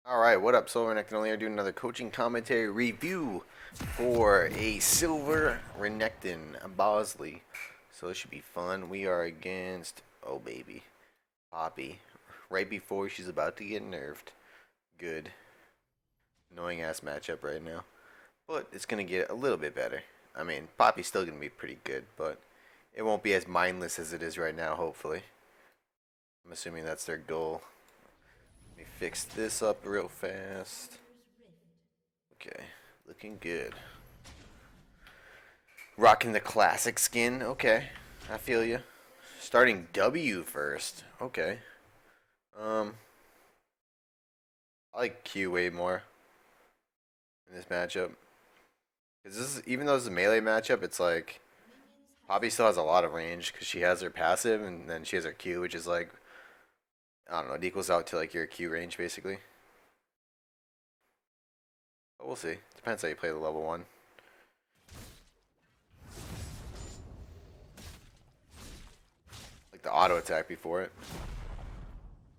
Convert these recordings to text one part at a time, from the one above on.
Alright, what up, Renekton? Only here doing another coaching commentary review for a silver Renekton Bawesley. So this should be fun. We are against, oh baby, Poppy. Right before she's about to get nerfed. Good. Annoying ass matchup right now. But it's going to get a little bit better. I mean, Poppy's still going to be pretty good, but it won't be as mindless as it is right now, hopefully. I'm assuming that's their goal. Let me fix this up real fast. Okay, looking good. Rocking the classic skin. Okay, I feel you. Starting W first. Okay. I like Q way more in this matchup. Cause this is, even though it's a melee matchup, it's like Poppy still has a lot of range because she has her passive and then she has her Q, which is like, I don't know, it equals out to like your Q range basically. But we'll see. Depends how you play the level 1. Like the auto attack before it.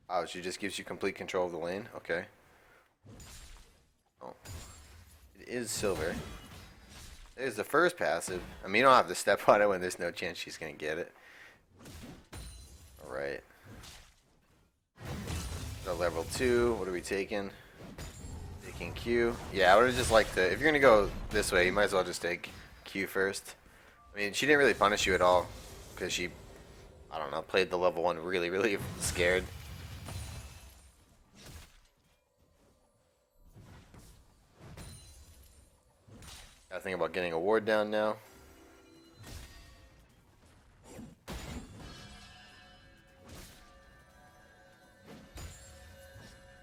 Oh, she just gives you complete control of the lane? Okay. Oh. It is silver. There's the first passive. I mean, you don't have to step on it when there's no chance she's going to get it. Alright. So level 2. What are we taking? Taking Q. Yeah, I would have just liked to... If you're going to go this way, you might as well just take Q first. I mean, she didn't really punish you at all. Because she, I don't know, played the level 1 really, really scared. Gotta think about getting a ward down now.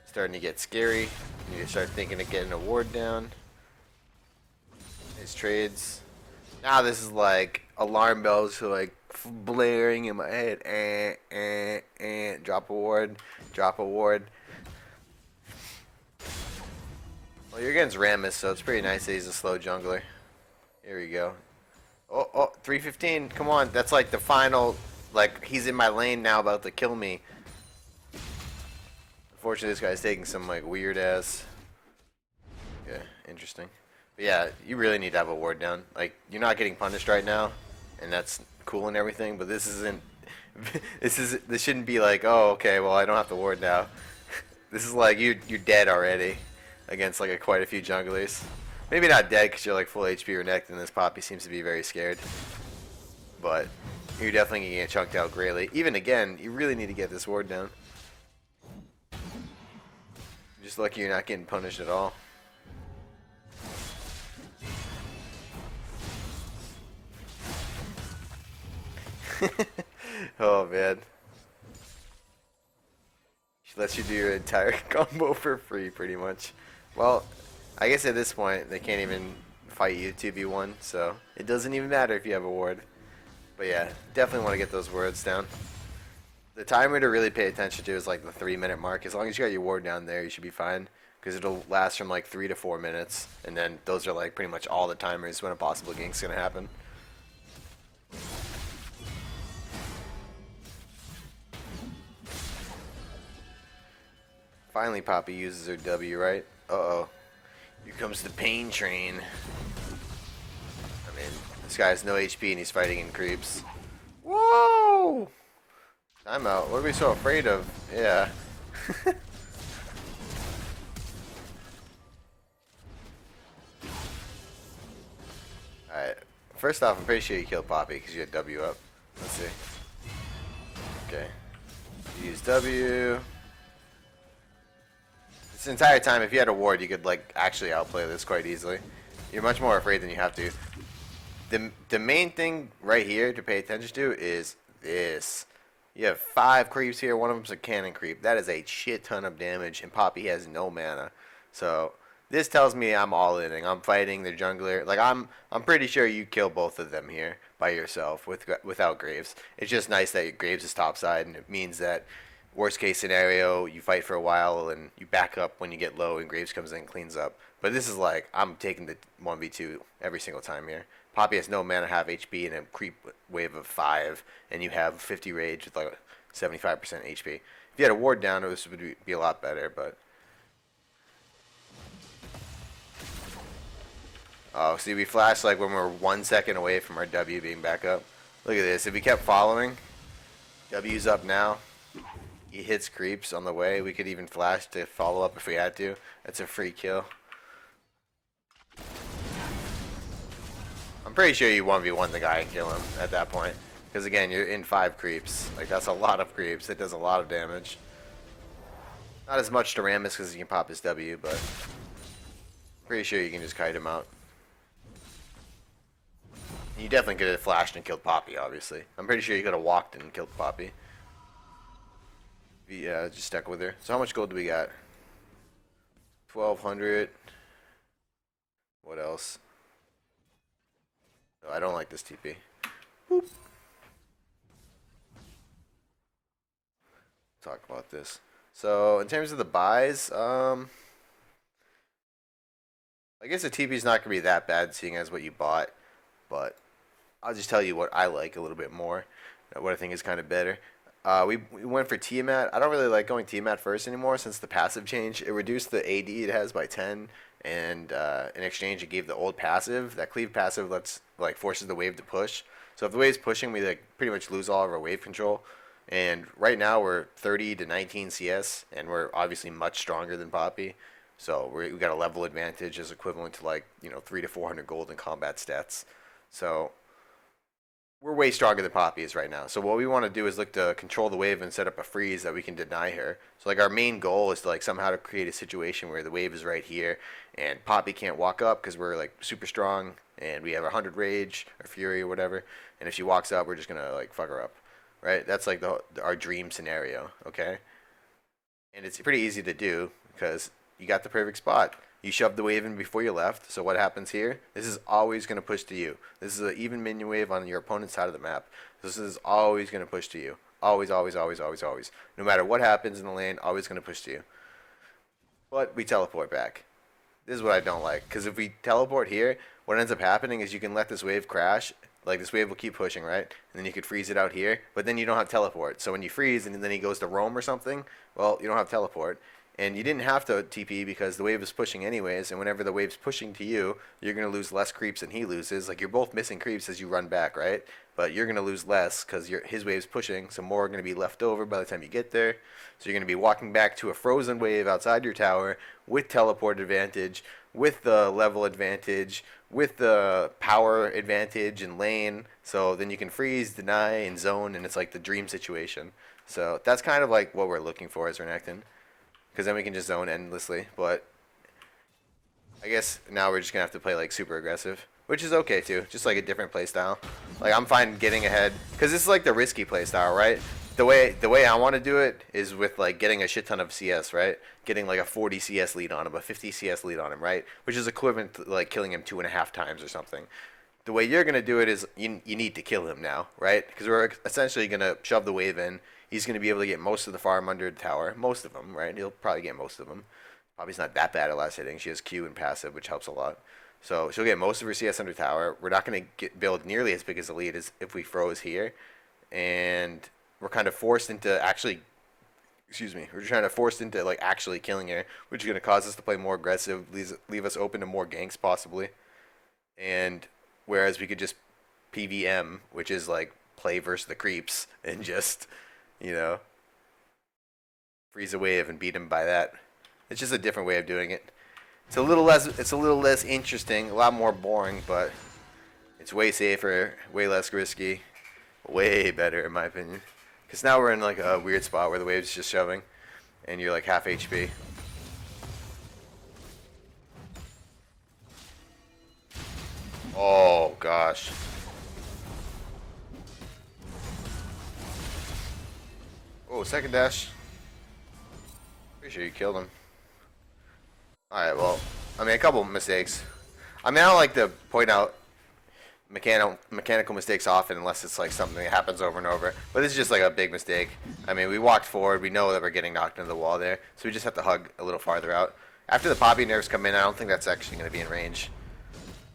Starting to get scary. Need to start thinking of getting a ward down. His trades. Now this is like alarm bells are like blaring in my head. Drop a ward. Drop a ward. Well, you're against Rammus, so it's pretty nice that he's a slow jungler. Here we go. Oh, 315. Come on. That's like the final. Like, he's in my lane now about to kill me. Unfortunately, this guy's taking some, like, weird ass. Yeah, interesting. But yeah, you really need to have a ward down. Like, you're not getting punished right now, and that's cool and everything, but this isn't. This shouldn't be like, oh, okay, well, I don't have to ward now. This is like, you're dead already against, like, quite a few junglers. Maybe not dead because you're like full HP Renekton and this Poppy seems to be very scared. But you're definitely going to get chunked out greatly. Even again, you really need to get this ward down. Just lucky you're not getting punished at all. Oh man. She lets you do your entire combo for free pretty much. Well, I guess at this point, they can't even fight you 2v1, so it doesn't even matter if you have a ward. But yeah, definitely want to get those wards down. The timer to really pay attention to is like the 3-minute mark. As long as you got your ward down there, you should be fine. Because it'll last from like 3 to 4 minutes. And then those are like pretty much all the timers when a possible gank's going to happen. Finally, Poppy uses her W, right? Uh-oh. Here comes the pain train. I mean, this guy has no HP and he's fighting in creeps. Whoa! Timeout. What are we so afraid of? Yeah. Alright. First off, I'm pretty sure you killed Poppy because you had W up. Let's see. Okay. Use W. This entire time, if you had a ward, you could like actually outplay this quite easily. You're much more afraid than you have to. The main thing right here to pay attention to is this. You have 5 creeps here. One of them's a cannon creep. That is a shit ton of damage, and Poppy has no mana. So this tells me I'm all in. I'm fighting the jungler. Like I'm pretty sure you kill both of them here by yourself without Graves. It's just nice that Graves is topside, and it means that worst case scenario, you fight for a while and you back up when you get low, and Graves comes in and cleans up. But this is like I'm taking the 1v2 every single time here. Poppy has no mana, half HP, and a creep wave of 5, and you have 50 rage with like 75% HP. If you had a ward down, this would be a lot better, but Oh, see, we flashed like when we're 1 second away from our W being back up. Look at this. If we kept following, W's up now. He hits creeps on the way. We could even flash to follow up if we had to. That's a free kill. I'm pretty sure you 1v1 the guy and kill him at that point. Because again, you're in 5 creeps. Like, that's a lot of creeps. It does a lot of damage. Not as much to Rammus because he can pop his W, but pretty sure you can just kite him out. You definitely could have flashed and killed Poppy, obviously. I'm pretty sure you could have walked and killed Poppy. Yeah, just stuck with her. So how much gold do we got? 1,200. What else? Oh, I don't like this TP. Boop. Talk about this. So in terms of the buys, I guess the TP is not gonna be that bad, seeing as what you bought. But I'll just tell you what I like a little bit more, what I think is kind of better. We went for Tiamat. I don't really like going Tiamat first anymore since the passive change. It reduced the AD it has by 10, and in exchange it gave the old passive. That cleave passive forces the wave to push. So if the wave's pushing, we like pretty much lose all of our wave control. And right now we're 30 to 19 CS, and we're obviously much stronger than Poppy. So we got a level advantage is equivalent to 300 to 400 gold in combat stats. So we're way stronger than Poppy is right now. So what we want to do is look to control the wave and set up a freeze that we can deny her. So like our main goal is to somehow to create a situation where the wave is right here and Poppy can't walk up because we're super strong and we have 100 rage or fury or whatever. And if she walks up, we're just gonna fuck her up, right? That's our dream scenario, okay? And it's pretty easy to do because you got the perfect spot. You shoved the wave in before you left, so what happens here? This is always going to push to you. This is an even minion wave on your opponent's side of the map. This is always going to push to you. Always, always, always, always, always. No matter what happens in the lane, always going to push to you. But we teleport back. This is what I don't like, because if we teleport here, what ends up happening is you can let this wave crash. This wave will keep pushing, right? And then you could freeze it out here, but then you don't have teleport. So when you freeze and then he goes to roam or something, well, you don't have teleport. And you didn't have to TP because the wave is pushing anyways, and whenever the wave's pushing to you, you're going to lose less creeps than he loses. You're both missing creeps as you run back, right? But you're going to lose less because his wave's pushing, so more are going to be left over by the time you get there. So you're going to be walking back to a frozen wave outside your tower with teleport advantage, with the level advantage, with the power advantage in lane. So then you can freeze, deny, and zone, and it's like the dream situation. So that's kind of what we're looking for as Renekton. Because then we can just zone endlessly, but I guess now we're just going to have to play super aggressive, which is okay too, just a different play style. I'm fine getting ahead, because this is the risky play style, right? The way I want to do it is with getting a shit ton of CS, right? Getting a 40 CS lead on him, a 50 CS lead on him, right? Which is equivalent to killing him 2.5 times or something. The way you're going to do it is you need to kill him now, right? Because we're essentially going to shove the wave in. He's going to be able to get most of the farm under the tower. Most of them, right? He'll probably get most of them. Poppy's not that bad at last hitting. She has Q and passive, which helps a lot. So she'll get most of her CS under tower. We're not going to build nearly as big as the lead as if we froze here. And we're kind of forced into actually... Excuse me. We're trying to force into actually killing her, which is going to cause us to play more aggressive, leave us open to more ganks possibly. And whereas we could just PVM, which is play versus the creeps, and just... freeze a wave and beat him by that. It's just a different way of doing it. It's a little less interesting, a lot more boring, but it's way safer, way less risky, way better in my opinion. Because now we're in a weird spot where the wave's just shoving, and you're half HP. Oh gosh. Oh, second dash. Pretty sure you killed him. Alright, well, a couple mistakes. I don't like to point out mechanical mistakes often unless it's something that happens over and over. But this is just a big mistake. We walked forward. We know that we're getting knocked into the wall there. So we just have to hug a little farther out. After the Poppy nerfs come in, I don't think that's actually going to be in range.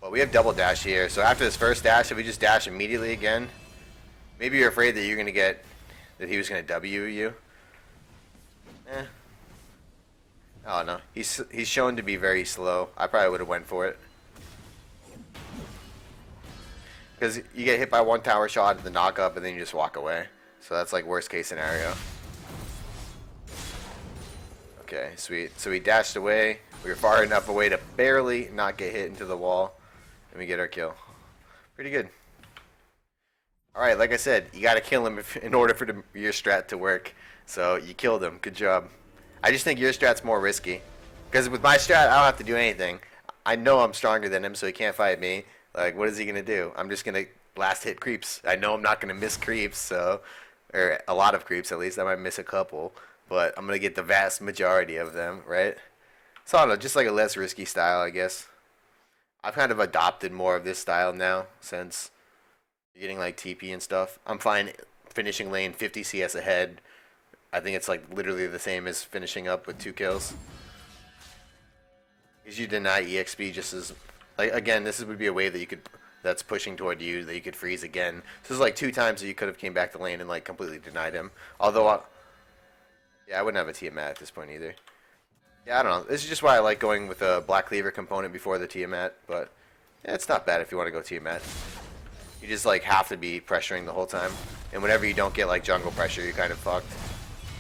But we have double dash here. So after this first dash, if we just dash immediately again, maybe you're afraid that you're going to get... that he was going to W you. Oh no, he's shown to be very slow. I probably would have went for it. Because you get hit by one tower shot, the knock up, and then you just walk away. So that's like worst case scenario. Okay, sweet. So we dashed away. We were far enough away to barely not get hit into the wall. And we get our kill. Pretty good. Alright, like I said, you gotta kill him in order for your strat to work. So you killed him. Good job. I just think your strat's more risky. Because with my strat, I don't have to do anything. I know I'm stronger than him, so he can't fight me. Like, what is he gonna do? I'm just gonna last hit creeps. I know I'm not gonna miss creeps, so... Or a lot of creeps, at least. I might miss a couple. But I'm going to get the vast majority of them, right? So I don't know, just like a less risky style, I guess. I've kind of adopted more of this style now since you're getting like TP and stuff. I'm fine finishing lane 50 CS ahead. I think it's like literally the same as finishing up with 2 kills. Because you deny EXP just as... Like, again, this would be a wave that you could... That's pushing toward you that you could freeze again. So there's like 2 times that you could have came back to lane and like completely denied him. Although... Yeah, I wouldn't have a Tiamat at this point either. Yeah, I don't know. This is just why I like going with a Black Cleaver component before the Tiamat, but yeah, it's not bad if you want to go Tiamat. You just like have to be pressuring the whole time, and whenever you don't get like jungle pressure, you're kind of fucked.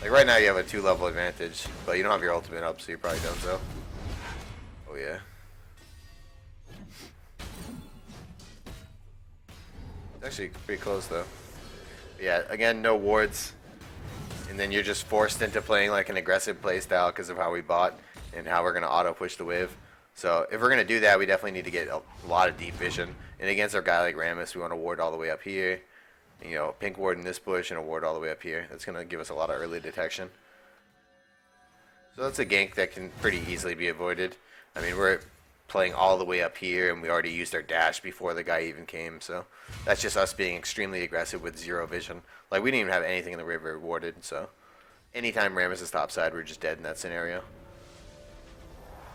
Like right now you have a 2-level advantage, but you don't have your ultimate up, so you probably don't, so. Oh yeah. It's actually pretty close though. But yeah, again, no wards. And then you're just forced into playing like an aggressive playstyle because of how we bought and how we're going to auto-push the wave. So if we're going to do that, we definitely need to get a lot of deep vision. And against our guy like Rammus, we want to ward all the way up here. You know, pink ward in this bush and a ward all the way up here. That's going to give us a lot of early detection. So that's a gank that can pretty easily be avoided. I mean, we're playing all the way up here, and we already used our dash before the guy even came. So that's just us being extremely aggressive with 0 vision. Like, we didn't even have anything in the river warded, so anytime Rammus is topside, we're just dead in that scenario.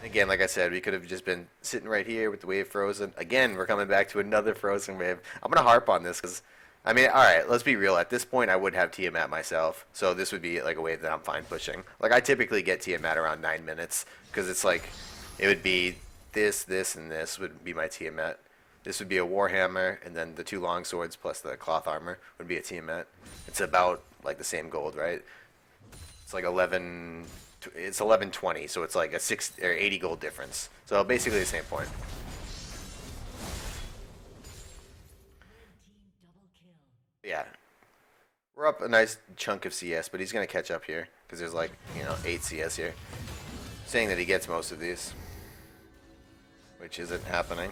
Again, like I said, we could have just been sitting right here with the wave frozen. Again, we're coming back to another frozen wave. I'm going to harp on this because, I mean, alright, let's be real. At this point, I would have Tiamat myself, so this would be like a wave that I'm fine pushing. Like, I typically get Tiamat around 9 minutes because it's like, it would be this, this, and this would be my Tiamat. This would be a Warhammer, and then the 2 long swords plus the cloth armor would be a Tiamat. It's about like the same gold, right? It's like 11. It's 1120, so it's like a 6 or 80 gold difference. So basically the same point. Yeah, we're up a nice chunk of CS, but he's gonna catch up here because there's like 8 CS here. Saying that he gets most of these, which isn't happening.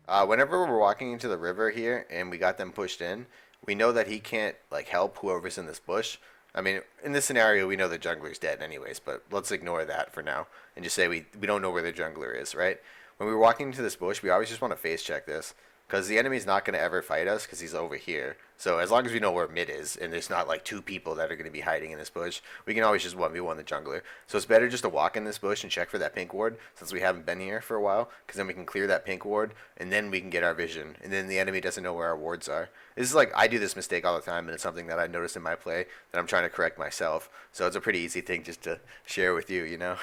Whenever we're walking into the river here and we got them pushed in, we know that he can't like help whoever's in this bush. I mean, in this scenario, we know the jungler's dead anyways, but let's ignore that for now and just say we don't know where the jungler is, right? When we're walking into this bush, we always just want to face check this because the enemy's not going to ever fight us because he's over here. So as long as we know where mid is and there's not like 2 people that are going to be hiding in this bush, we can always just 1v1 the jungler. So it's better just to walk in this bush and check for that pink ward since we haven't been here for a while, because then we can clear that pink ward and then we can get our vision and then the enemy doesn't know where our wards are. This is like, I do this mistake all the time and it's something that I noticed in my play that I'm trying to correct myself. So it's a pretty easy thing just to share with you, you know?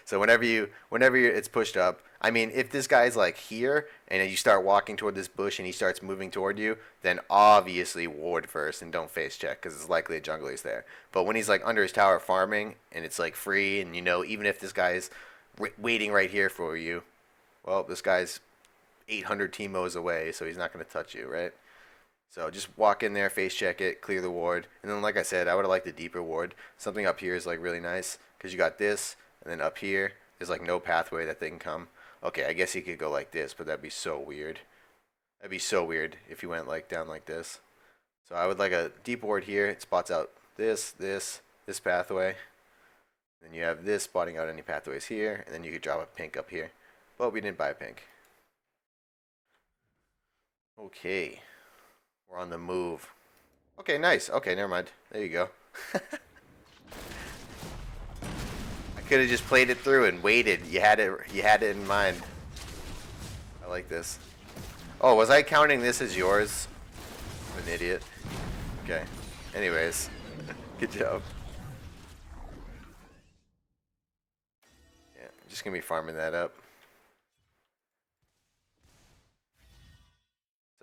So whenever it's pushed up, I mean, if this guy's like here and you start walking toward this bush and he starts moving toward you, then obviously ward first and don't face check because it's likely a jungler's there. But when he's like under his tower farming and it's like free and even if this guy's waiting right here for you, well, this guy's 800 Teemos away, so he's not going to touch you, right? So just walk in there, face check it, clear the ward. And then like I said, I would have liked a deeper ward. Something up here is like really nice because you got this, and then up here there's like no pathway that they can come. Okay, I guess he could go like this, but that'd be so weird. That'd be so weird if he went like down like this. So I would like a deep ward here. It spots out this pathway. Then you have this spotting out any pathways here, and then you could drop a pink up here. But we didn't buy a pink. Okay. We're on the move. Okay, nice. Okay, never mind. There you go. I could have just played it through and waited. You had it in mind. I like this. Oh, was I counting this as yours? I'm an idiot. Okay. Anyways, good job. Yeah, I'm just gonna be farming that up.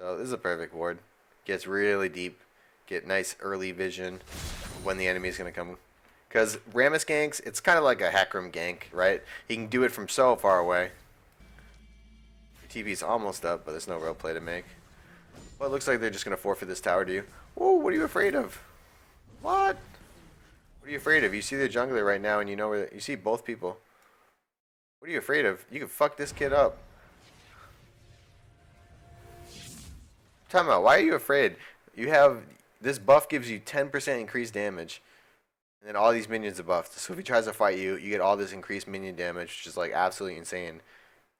So this is a perfect ward. Gets really deep. Get nice early vision when the enemy is going to come. Because Rammus ganks, it's kind of like a hack room gank, right? He can do it from so far away. Your TV's almost up, but there's no real play to make. Well, it looks like they're just going to forfeit this tower to you. Whoa, what are you afraid of? What? What are you afraid of? You see the jungler right now and you know where... You see both people. What are you afraid of? You can fuck this kid up. Time out. Why are you afraid? You have... This buff gives you 10% increased damage. And then all these minions are buffed. So if he tries to fight you, you get all this increased minion damage, which is like absolutely insane.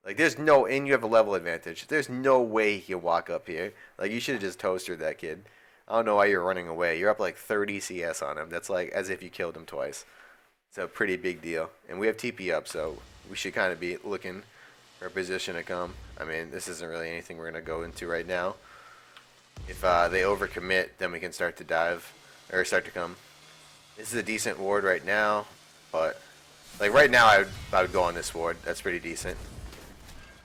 Like there's no... And you have a level advantage. There's no way he can walk up here. Like you should have just toasted that kid. I don't know why you're running away. You're up like 30 CS on him. That's like as if you killed him twice. It's a pretty big deal. And we have TP up, so we should kind of be looking for a position to come. I mean, this isn't really anything we're going to go into right now. If they overcommit, then we can start to dive, or start to come. This is a decent ward right now, but like right now I would go on this ward. That's pretty decent.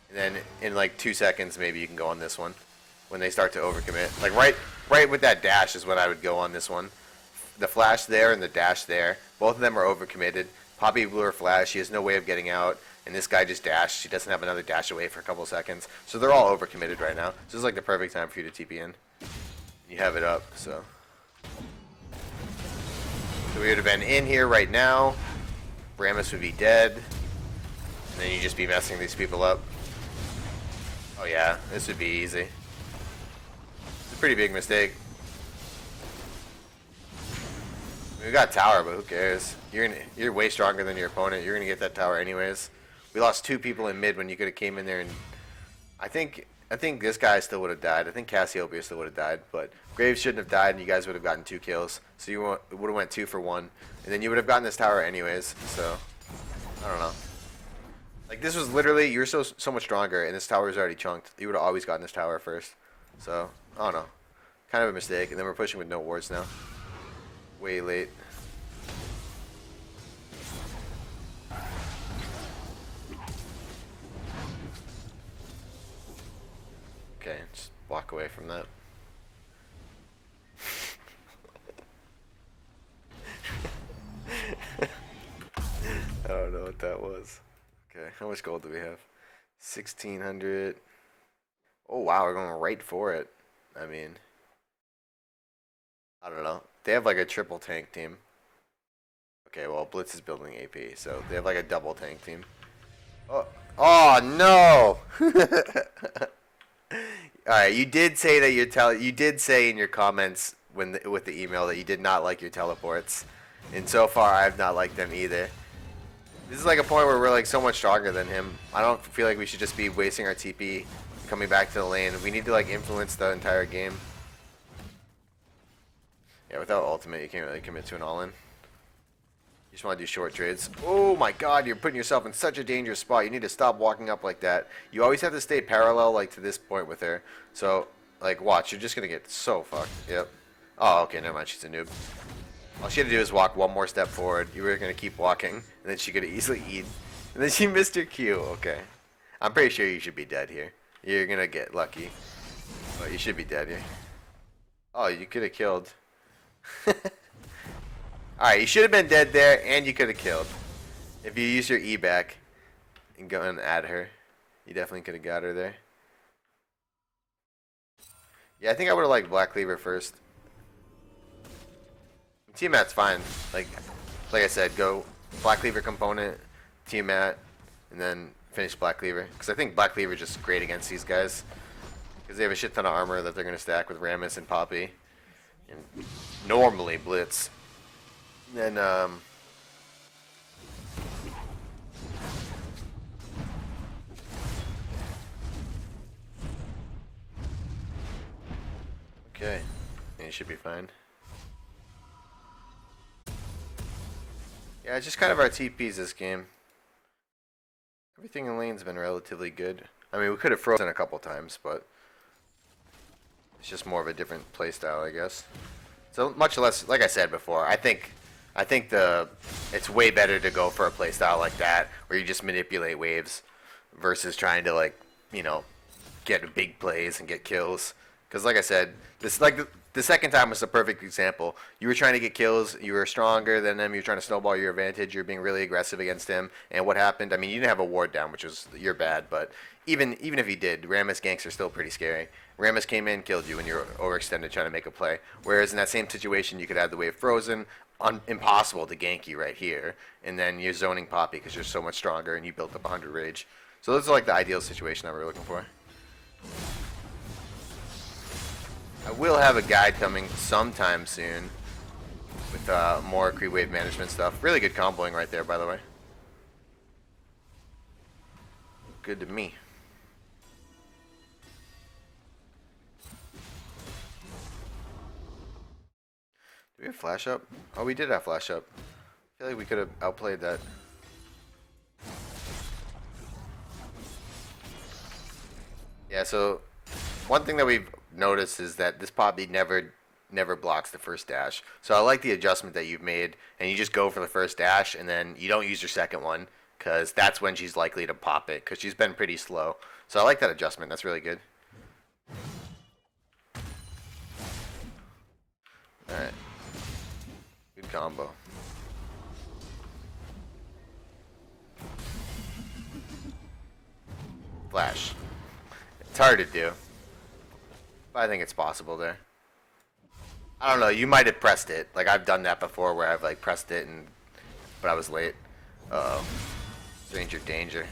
And then in like 2 seconds, maybe you can go on this one. When they start to overcommit. Like right with that dash is when I would go on this one. The flash there and the dash there. Both of them are overcommitted. Poppy blew her flash. She has no way of getting out. And this guy just dashed. She doesn't have another dash away for a couple seconds. So they're all overcommitted right now. This is like the perfect time for you to TP in. You have it up, so. So we would have been in here right now. Rammus would be dead. And then you just be messing these people up. Oh yeah, this would be easy. It's a pretty big mistake. We got tower, but who cares? You're way stronger than your opponent. You're gonna get that tower anyways. We lost 2 people in mid when you could have came in there, and I think this guy still would have died. I think Cassiopeia still would have died, but Graves shouldn't have died, and you guys would have gotten 2 kills. So you would have went 2 for 1, and then you would have gotten this tower anyways. So I don't know. Like this was literally you're so much stronger, and this tower is already chunked. You would have always gotten this tower first. So I don't know. Kind of a mistake, and then we're pushing with no wards now. Way late. Okay, just walk away from that. I don't know what that was. Okay, how much gold do we have? 1,600. Oh wow, we're going right for it. I mean, I don't know. They have like a triple tank team. Okay, well Blitz is building AP, so they have like a double tank team. Oh no! All right, you did say that you did say in your comments with the email that you did not like your teleports, and so far I have not liked them either. This is like a point where we're like so much stronger than him. I don't feel like we should just be wasting our TP coming back to the lane. We need to like influence the entire game. Yeah, without ultimate, you can't really commit to an all-in. You just want to do short trades. Oh my god, you're putting yourself in such a dangerous spot. You need to stop walking up like that. You always have to stay parallel like to this point with her. So, like, watch. You're just going to get so fucked. Yep. Oh, okay, never mind. She's a noob. All she had to do is walk one more step forward. You were going to keep walking, and then she could have easily eat. And then she missed her Q. Okay. I'm pretty sure you should be dead here. You're going to get lucky. But you should be dead here. Oh, you could have killed. Alright, you should have been dead there, and you could have killed. If you use your E back and go and add her, you definitely could have got her there. Yeah, I think I would have liked Black Cleaver first. T-Mat's fine. Like I said, go Black Cleaver component, T-Mat, and then finish Black Cleaver. Because I think Black Cleaver is just great against these guys. Because they have a shit ton of armor that they're going to stack with Rammus and Poppy. And normally Blitz. And then, okay. And you should be fine. Yeah, it's just kind of our TPs this game. Everything in lane's been relatively good. I mean, we could have frozen a couple times, but it's just more of a different playstyle, I guess. So much less, like I said before, I think it's way better to go for a playstyle like that, where you just manipulate waves, versus trying to, like, you know, get big plays and get kills. Because like I said, this like the second time was the perfect example. You were trying to get kills. You were stronger than him. You were trying to snowball your advantage. You were being really aggressive against him. And what happened? I mean, you didn't have a ward down, which was your bad. But even if he did, Rammus ganks are still pretty scary. Rammus came in, killed you, and you were overextended trying to make a play. Whereas in that same situation, you could have the wave frozen. Impossible to gank you right here. And then you're zoning Poppy because you're so much stronger and you built up 100 rage. So this is like the ideal situation that we're looking for. I will have a guide coming sometime soon with more creep wave management stuff. Really good comboing right there, by the way. Good to me. Do we have flash up? Oh, we did have flash up. I feel like we could have outplayed that. Yeah, so one thing that we've noticed is that this Poppy never blocks the first dash. So I like the adjustment that you've made, and you just go for the first dash, and then you don't use your second one, because that's when she's likely to pop it, because she's been pretty slow. So I like that adjustment. That's really good. Alright. Good combo. Flash. It's hard to do. But I think it's possible there. I don't know, you might have pressed it. Like I've done that before where I've like pressed it but I was late. Uh-oh. Stranger danger.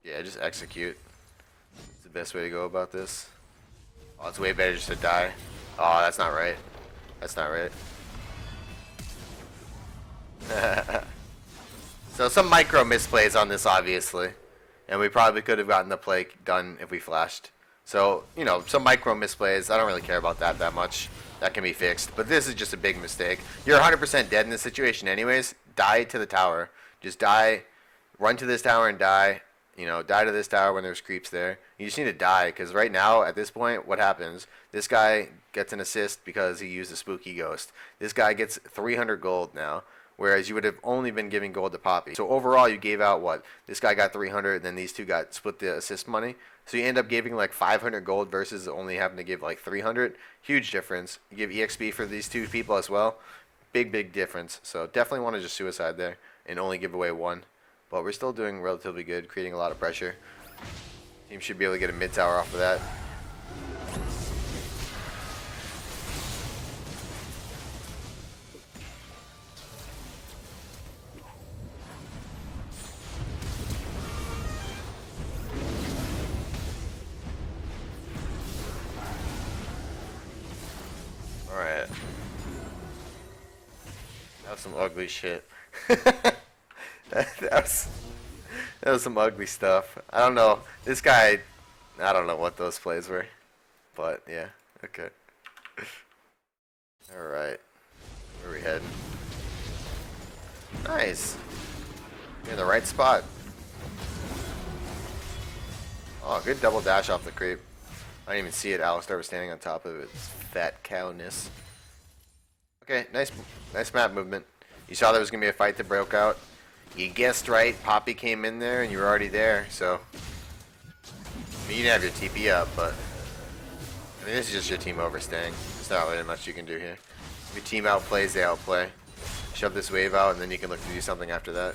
Yeah, just execute. It's the best way to go about this. Oh, it's way better just to die. Oh, that's not right. That's not right. So some micro misplays on this, obviously. And we probably could have gotten the play done if we flashed. So, you know, some micro misplays. I don't really care about that much. That can be fixed. But this is just a big mistake. You're 100% dead in this situation anyways. Die to the tower. Just die. Run to this tower and die. You know, die to this tower when there's creeps there. You just need to die. Because right now, at this point, what happens? This guy gets an assist because he used a spooky ghost. This guy gets 300 gold now. Whereas you would have only been giving gold to Poppy. So overall, you gave out what? This guy got 300, and then these two got split the assist money. So you end up giving like 500 gold versus only having to give like 300. Huge difference. You give EXP for these two people as well. Big difference. So definitely want to just suicide there and only give away one. But we're still doing relatively good, creating a lot of pressure. Team should be able to get a mid tower off of that. Alright. That was some ugly shit. that was some ugly stuff. I don't know. This guy, I don't know what those plays were. But, yeah. Okay. Alright. Where are we heading? Nice. You're in the right spot. Oh, good double dash off the creep. I didn't even see it. Alistar was standing on top of its fat cowness. Okay, nice map movement. You saw there was going to be a fight that broke out. You guessed right. Poppy came in there, and you were already there, so... I mean, you didn't have your TP up, but... I mean, this is just your team overstaying. There's not really much you can do here. If your team outplays, they outplay. Shove this wave out, and then you can look to do something after that.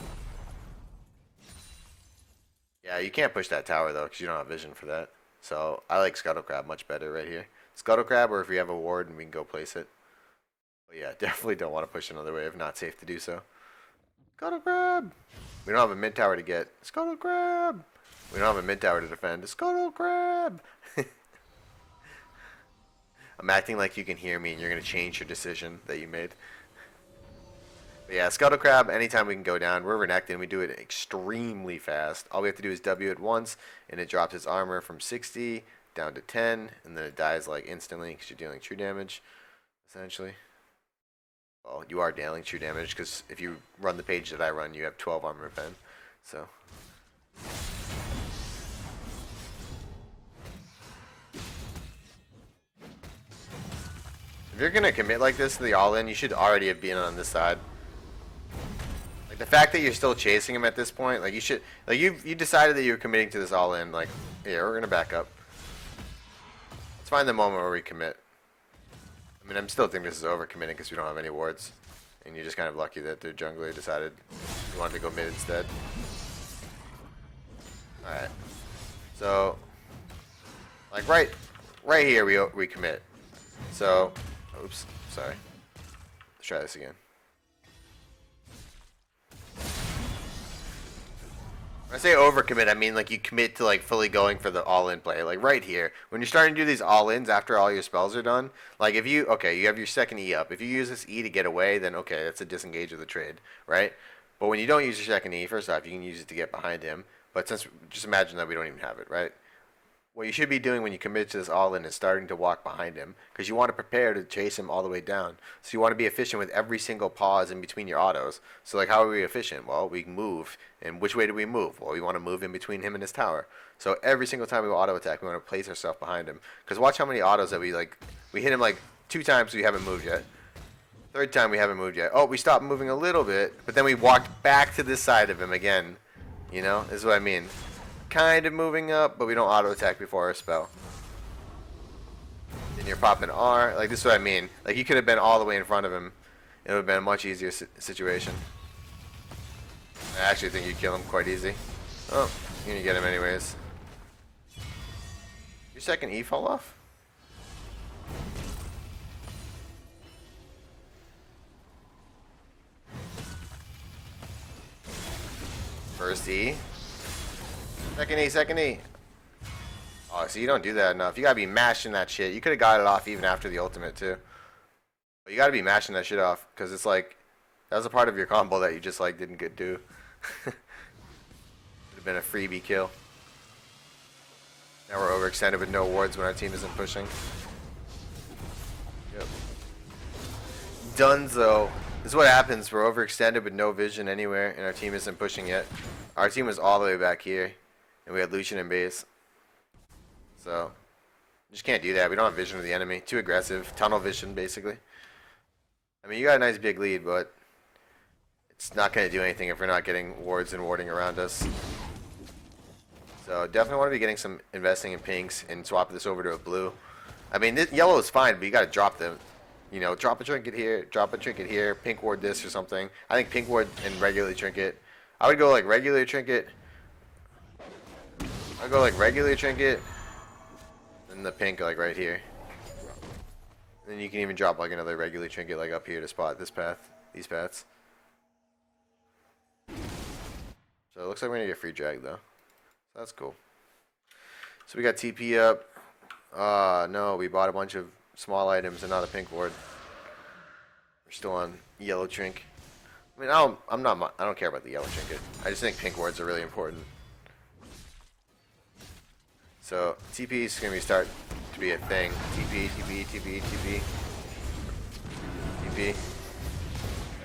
Yeah, you can't push that tower, though, because you don't have vision for that. So, I like Scuttle Crab much better right here. Scuttle Crab, or if you have a ward and we can go place it. But yeah, definitely don't want to push another wave. Not safe to do so. Scuttle Crab! We don't have a mid tower to get. Scuttle Crab! We don't have a mid tower to defend. Scuttle Crab! I'm acting like you can hear me and you're going to change your decision that you made. But yeah, Scuttle Crab, anytime we can go down, we're Renekton. We do it extremely fast. All we have to do is W it once, and it drops its armor from 60 down to 10, and then it dies like instantly because you're dealing true damage, essentially. Well, you are dealing true damage because if you run the page that I run, you have 12 armor pen. So. If you're going to commit like this to the all-in, you should already have been on this side. Like, the fact that you're still chasing him at this point, like you should, like you decided that you were committing to this all in. Like, yeah, we're gonna back up. Let's find the moment where we commit. I mean, I'm still thinking this is overcommitting because we don't have any wards, and you're just kind of lucky that their jungler decided he wanted to go mid instead. All right, so like right here we commit. So, oops, sorry. Let's try this again. When I say overcommit, I mean like you commit to like fully going for the all-in play. Like right here, when you're starting to do these all-ins after all your spells are done, like if you, okay, you have your second E up. If you use this E to get away, then okay, that's a disengage of the trade, right? But when you don't use your second E, first off, you can use it to get behind him. But since, just imagine that we don't even have it, right? What you should be doing when you commit to this all-in is starting to walk behind him, because you want to prepare to chase him all the way down. So you want to be efficient with every single pause in between your autos. So like, how are we efficient? Well, we move. And which way do we move? Well, we want to move in between him and his tower. So every single time we auto attack, we want to place ourselves behind him. Because watch how many autos that we hit him like 2 times we haven't moved yet. 3rd time we haven't moved yet. Oh, we stopped moving a little bit, but then we walked back to this side of him again. You know, this is what I mean. Kind of moving up, but we don't auto attack before our spell. Then you're popping R. Like, this is what I mean. Like, you could have been all the way in front of him. It would have been a much easier situation. I actually think you'd kill him quite easy. Oh, you're gonna get him anyways. Your second E fall off? First E. Second E. Oh, so you don't do that enough. You gotta be mashing that shit. You could have got it off even after the ultimate too. But you gotta be mashing that shit off, because it's like, that was a part of your combo that you just like didn't get do. Would have been a freebie kill. Now we're overextended with no wards when our team isn't pushing. Yep. Dunzo. This is what happens. We're overextended with no vision anywhere, and our team isn't pushing yet. Our team was all the way back here, and we had Lucian in base. So, you just can't do that. We don't have vision of the enemy. Too aggressive. Tunnel vision, basically. I mean, you got a nice big lead, but it's not going to do anything if we're not getting wards and warding around us. So, definitely want to be getting some investing in pinks and swap this over to a blue. I mean, this yellow is fine, but you got to drop them. You know, drop a trinket here, pink ward this or something. I think pink ward and regular trinket. I would go like regular trinket. I'd go like regular trinket. And the pink like right here. And then you can even drop like another regular trinket like up here to spot this path, these paths. So it looks like we're gonna get free drag though. So that's cool. So we got TP up. No, we bought a bunch of small items and not a pink ward. We're still on yellow trink. I mean, I don't care about the yellow trinket. I just think pink wards are really important. So TP is gonna start to be a thing. TP.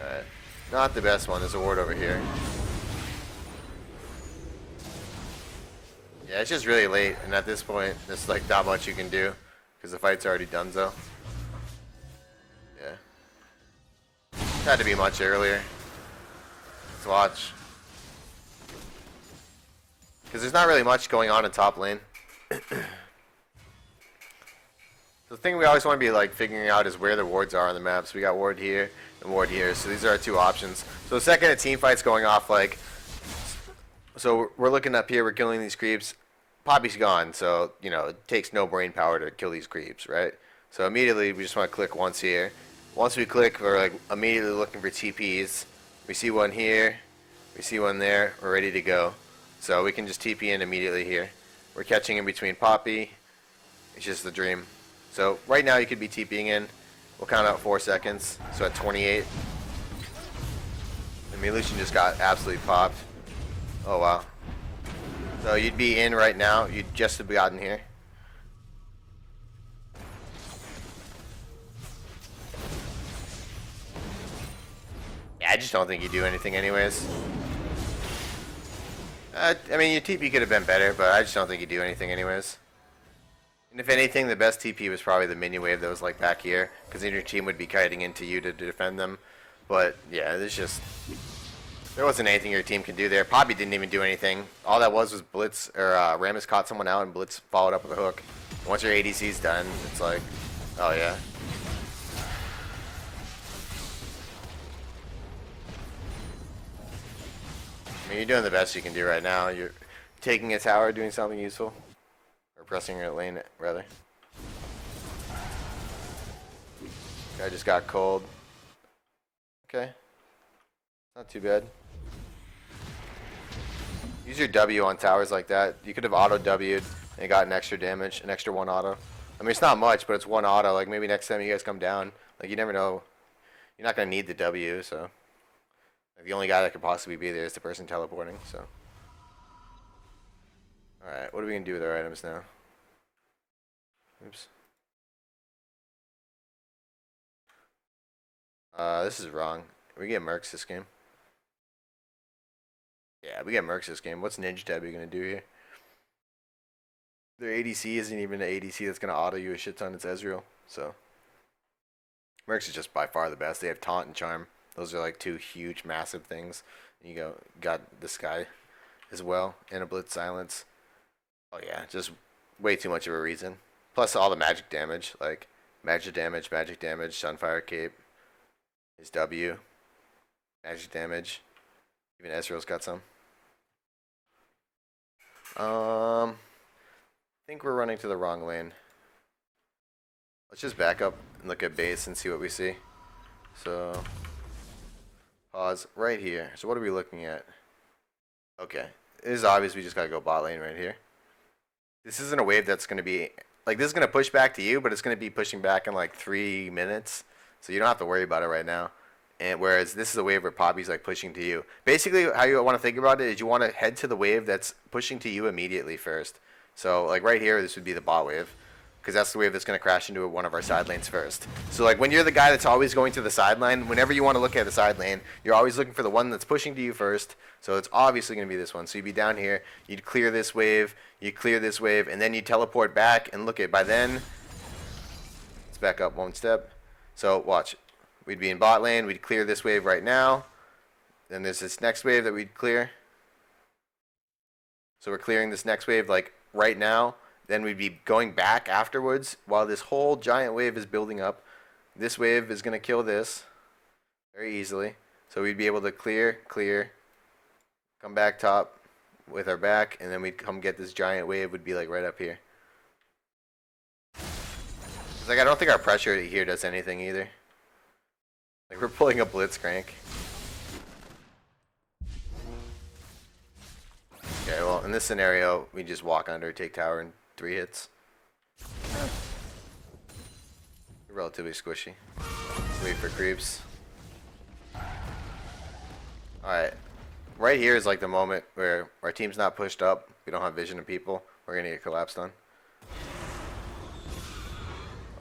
Alright. Not the best one. There's a ward over here. Yeah, it's just really late, and at this point, there's like not much you can do because the fight's already done. So yeah, had to be much earlier. Let's watch, because there's not really much going on in top lane. The thing we always want to be like figuring out is where the wards are on the map. So we got ward here and ward here. So these are our 2 options. So the second a team fight's going off, like, so we're looking up here, we're killing these creeps. Poppy's gone, so you know it takes no brain power to kill these creeps, right? So immediately we just want to click once here. Once we click, we're like immediately looking for TPs. We see one here, we see one there. We're ready to go. So we can just TP in immediately here. We're catching in between Poppy. It's just the dream. So right now you could be TPing in. We'll count out 4 seconds. So at 28. I mean, Lucian just got absolutely popped. Oh wow. So you'd be in right now. You'd just have gotten here. Yeah, I just don't think you do anything anyways. I mean, your TP could have been better, but I just don't think you do anything anyways. And if anything, the best TP was probably the minion wave that was like back here, because then your team would be kiting into you to defend them. But yeah, there's just There wasn't anything your team can do there. Poppy didn't even do anything. All that was Blitz, or Rammus caught someone out and Blitz followed up with a hook. Once your ADC's done, it's like, oh yeah. I mean, you're doing the best you can do right now. You're taking a tower, doing something useful. Or pressing your lane, rather. Guy just got cold. Okay. Not too bad. Use your W on towers like that. You could have auto-W'd and got an extra damage, an extra 1 auto. I mean, it's not much, but it's 1 auto. Like, maybe next time you guys come down, like, you never know. You're not going to need the W, so. Like, the only guy that could possibly be there is the person teleporting, so. Alright, what are we going to do with our items now? Oops. This is wrong. We get Mercs this game. Yeah, we get Mercs this game. What's Ninja Tabby going to do here? Their ADC isn't even an ADC that's going to auto you a shit ton. It's Ezreal, so. Mercs is just by far the best. They have Taunt and Charm. Those are like 2 huge, massive things. And you got this guy as well, and a Blitz Silence. Oh yeah, just way too much of a reason. Plus all the magic damage, like magic damage, Sunfire Cape, his W, magic damage. Even Ezreal's got some. I think we're running to the wrong lane. Let's just back up and look at base and see what we see. So, pause right here. So what are we looking at? Okay, it is obvious we just gotta go bot lane right here. This isn't a wave that's gonna be, like, this is gonna push back to you, but it's gonna be pushing back in like 3 minutes. So you don't have to worry about it right now. And whereas this is a wave where Poppy's like pushing to you. Basically, how you want to think about it is you want to head to the wave that's pushing to you immediately first. So like right here, this would be the bot wave, because that's the wave that's going to crash into one of our side lanes first. So like when you're the guy that's always going to the sideline, whenever you want to look at the side lane, you're always looking for the one that's pushing to you first. So it's obviously going to be this one. So you'd be down here, you'd clear this wave, and then you teleport back, and look at, by then, let's back up 1 step. So watch. We'd be in bot lane, we'd clear this wave right now. Then there's this next wave that we'd clear. So we're clearing this next wave like right now. Then we'd be going back afterwards while this whole giant wave is building up. This wave is going to kill this very easily. So we'd be able to clear, come back top with our back, and then we'd come get this giant wave would be like right up here. It's like I don't think our pressure here does anything either. Like we're pulling a Blitzcrank. Okay, well in this scenario, we just walk under, take tower in 3 hits. Relatively squishy. Wait for creeps. Alright. Right here is like the moment where our team's not pushed up. We don't have vision of people. We're gonna get collapsed on.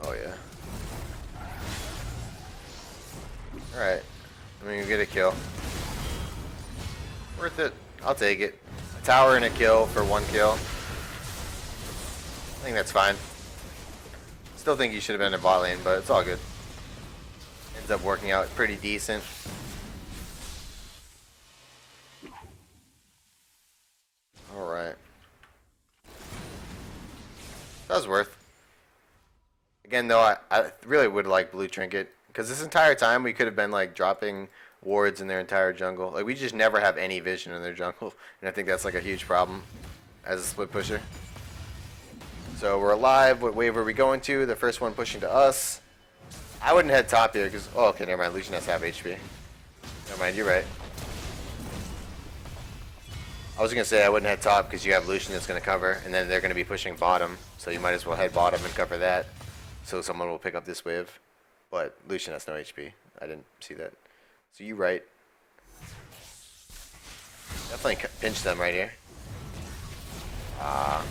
Oh yeah. Alright. I mean, we get a kill. Worth it. I'll take it. A tower and a kill for 1 kill. I think that's fine. Still think you should have been in bot lane, but it's all good. Ends up working out pretty decent. Alright. That was worth. Again, though, I really would like Blue Trinket. Because this entire time we could have been like dropping wards in their entire jungle. Like we just never have any vision in their jungle. And I think that's like a huge problem as a split pusher. So we're alive. What wave are we going to? The first one pushing to us. I wouldn't head top here because, oh, okay, never mind. Lucian has half HP. Never mind, you're right. I was going to say I wouldn't head top because you have Lucian that's going to cover. And then they're going to be pushing bottom. So you might as well head bottom and cover that. So someone will pick up this wave. But Lucian has no HP. I didn't see that. So you right. Definitely pinch them right here. I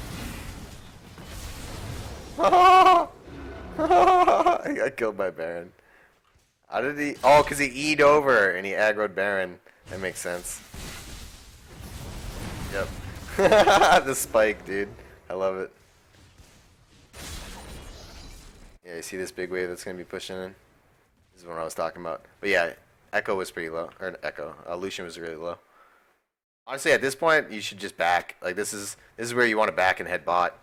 got killed by Baron. How did he? Oh, because he E'd over and he aggroed Baron. That makes sense. Yep. The spike, dude. I love it. Yeah, you see this big wave that's going to be pushing in? This is what I was talking about. But yeah, Echo was pretty low, or Echo. Lucian was really low. Honestly, at this point, you should just back. Like this is where you want to back and head bot.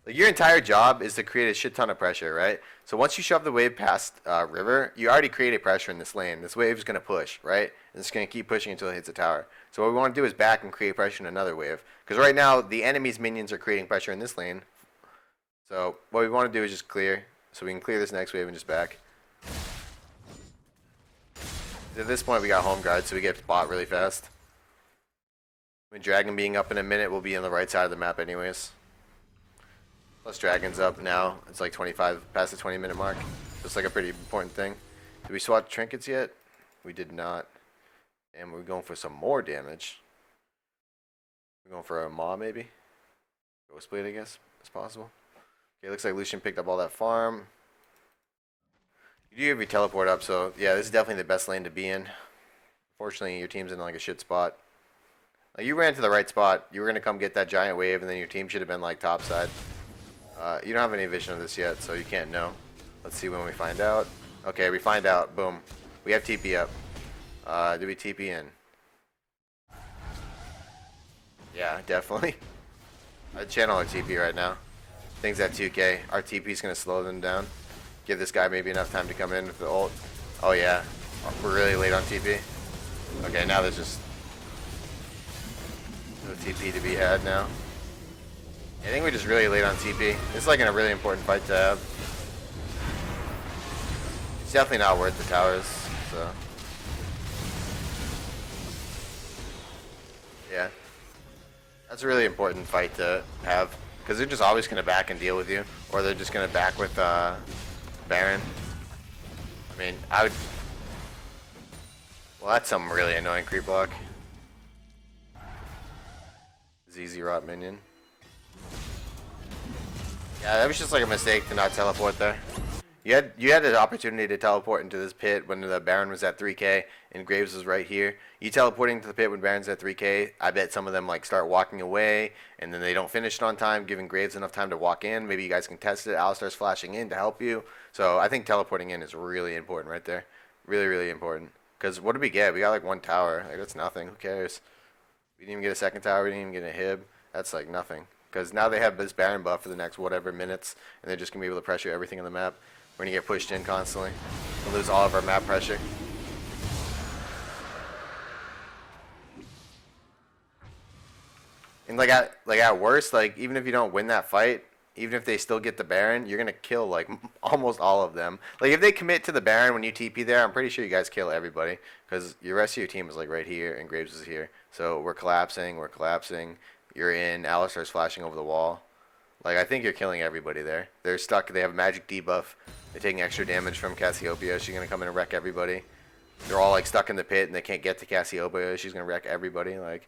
Like your entire job is to create a shit ton of pressure, right? So once you shove the wave past river, you already created pressure in this lane. This wave is going to push, right? And it's going to keep pushing until it hits the tower. So what we want to do is back and create pressure in another wave. Because right now, the enemy's minions are creating pressure in this lane. So what we want to do is just clear. So we can clear this next wave and just back. At this point, we got home guard, so we get bot really fast. With Dragon being up in a minute, we'll be on the right side of the map anyways. Plus Dragon's up now. It's like 25, past the 20-minute mark. It's like a pretty important thing. Did we swap trinkets yet? We did not. And we're going for some more damage. We're going for a maw maybe? Ghostblade, I guess, is possible. Okay, looks like Lucian picked up all that farm. You do have your teleport up, so yeah, this is definitely the best lane to be in. Unfortunately, your team's in like a shit spot. Like, you ran to the right spot. You were going to come get that giant wave, and then your team should have been like topside. You don't have any vision of this yet, so you can't know. Let's see when we find out. Okay, we find out. Boom. We have TP up. Do we TP in? Yeah, definitely. I'd channel our TP right now. Things at 2k. Our TP is going to slow them down. Give this guy maybe enough time to come in with the ult. Oh yeah. We're really late on TP. Okay, now there's just no TP to be had now. I think we're just really late on TP. It's like in a really important fight to have. It's definitely not worth the towers, so. Yeah. That's a really important fight to have. Because they're just always going to back and deal with you. Or they're just going to back with Baron. I mean, I would... Well, that's some really annoying creep block. ZZ Rot minion. Yeah, that was just like a mistake to not teleport there. You had an opportunity to teleport into this pit when the Baron was at 3k and Graves was right here. You teleporting to the pit when Baron's at 3k, I bet some of them like start walking away and then they don't finish it on time, giving Graves enough time to walk in. Maybe you guys can test it. Alistar's flashing in to help you. So I think teleporting in is really important right there. Really, really important. Because what did we get? We got like one tower. Like, that's nothing. Who cares? We didn't even get a second tower. We didn't even get a Hib. That's like nothing. Because now they have this Baron buff for the next whatever minutes, and they're just going to be able to pressure everything on the map. We're going to get pushed in constantly. We'll lose all of our map pressure. And like at worst, like even if you don't win that fight, even if they still get the Baron, you're going to kill like almost all of them. Like if they commit to the Baron when you TP there, I'm pretty sure you guys kill everybody. Because the rest of your team is like right here, and Graves is here. So we're collapsing. You're in, Alistar's flashing over the wall. Like, I think you're killing everybody there. They're stuck, they have a magic debuff. They're taking extra damage from Cassiopeia. She's going to come in and wreck everybody. They're all, like, stuck in the pit, and they can't get to Cassiopeia. She's going to wreck everybody. Like,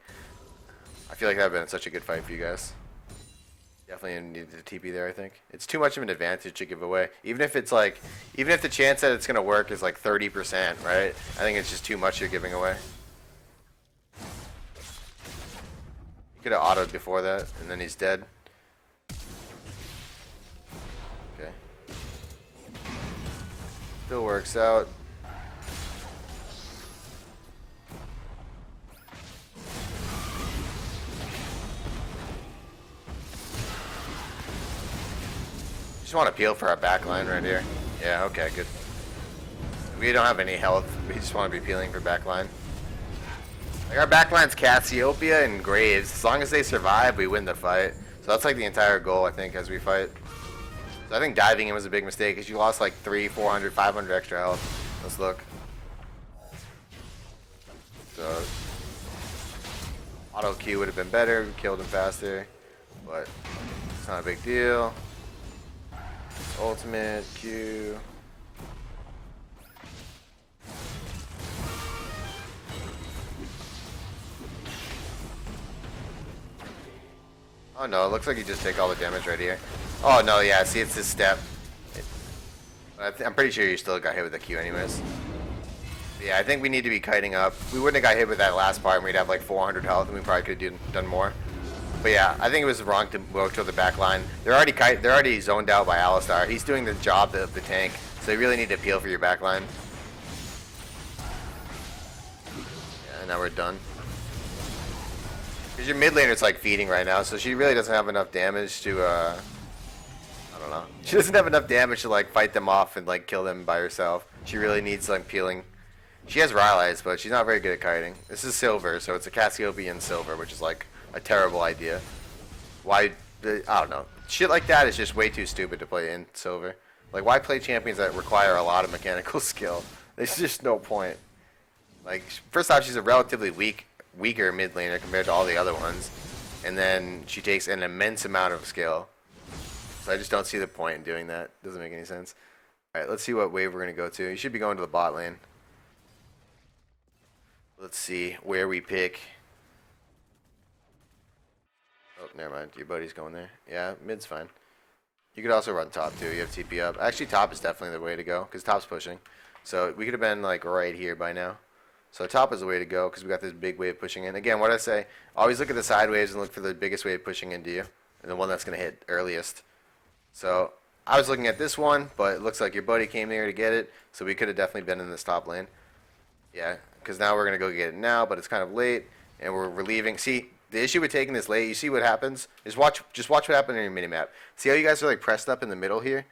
I feel like that would have been such a good fight for you guys. Definitely needed to TP there, I think. It's too much of an advantage to give away. Even if it's, like, even if the chance that it's going to work is, like, 30%, right? I think it's just too much you're giving away. Could have autoed before that, and then he's dead. Okay. Still works out. Just want to peel for our backline right here. Yeah, okay, good. We don't have any health. We just want to be peeling for backline. Like our backline's Cassiopeia and Graves. As long as they survive, we win the fight. So that's like the entire goal, I think, as we fight. So I think diving in was a big mistake because you lost like 300, 400, 500 extra health. Let's look. So auto Q would have been better. We killed him faster, but it's not a big deal. Ultimate Q. Oh no, it looks like you just take all the damage right here. Oh no, yeah, see, it's this step. I'm pretty sure you still got hit with the Q anyways. Yeah, I think we need to be kiting up. We wouldn't have got hit with that last part, and we'd have like 400 health, and we probably could have done more. But yeah, I think it was wrong to go to the back line. They're already zoned out by Alistar. He's doing the job of the tank, so you really need to peel for your back line. And now we're done. Because your mid laner's like feeding right now, so she really doesn't have enough damage to, I don't know. She doesn't have enough damage to like fight them off and like kill them by herself. She really needs like peeling. She has Rylai's, but she's not very good at kiting. This is silver, so it's a Cassiopeia in silver, which is like a terrible idea. Why? I don't know. Shit like that is just way too stupid to play in silver. Like, why play champions that require a lot of mechanical skill? There's just no point. Like, first off, she's a relatively weaker mid laner compared to all the other ones, and then she takes an immense amount of skill. So I just don't see the point in doing that. Doesn't make any sense. All right, let's see what wave we're gonna go to. You should be going to the bot lane. Let's see where we pick. Oh, never mind. Your buddy's going there. Yeah, mid's fine. You could also run top too. You have TP up. Actually, top is definitely the way to go because top's pushing. So we could have been like right here by now. So top is the way to go because we got this big wave pushing in. Again, what I say, always look at the side waves and look for the biggest wave pushing into you and the one that's going to hit earliest. So I was looking at this one, but it looks like your buddy came here to get it. So we could have definitely been in this top lane. Yeah, because now we're going to go get it now, but it's kind of late and we're relieving. See, the issue with taking this late, you see what happens? Just watch what happened in your minimap. See how you guys are like pressed up in the middle here?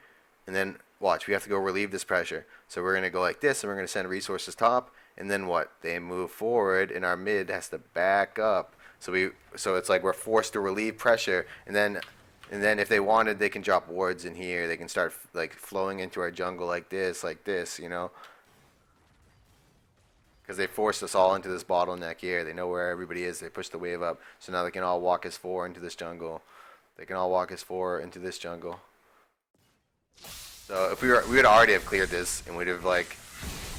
And then watch, we have to go relieve this pressure. So we're going to go like this and we're going to send resources top. And then what? They move forward and our mid has to back up. So it's like we're forced to relieve pressure. And then if they wanted, they can drop wards in here. They can start like flowing into our jungle like this, you know? Because they forced us all into this bottleneck here. They know where everybody is. They push the wave up. So now they can all walk as 4 into this jungle. They can all walk as 4 into this jungle. So if we would already have cleared this and we'd have like,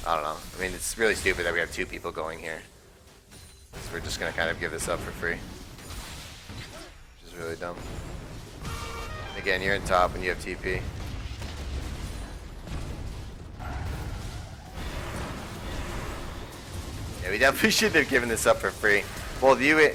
I don't know. I mean, it's really stupid that we have 2 people going here. So we're just going to kind of give this up for free. Which is really dumb. Again, you're in top and you have TP. Yeah, we definitely shouldn't have given this up for free. Well, you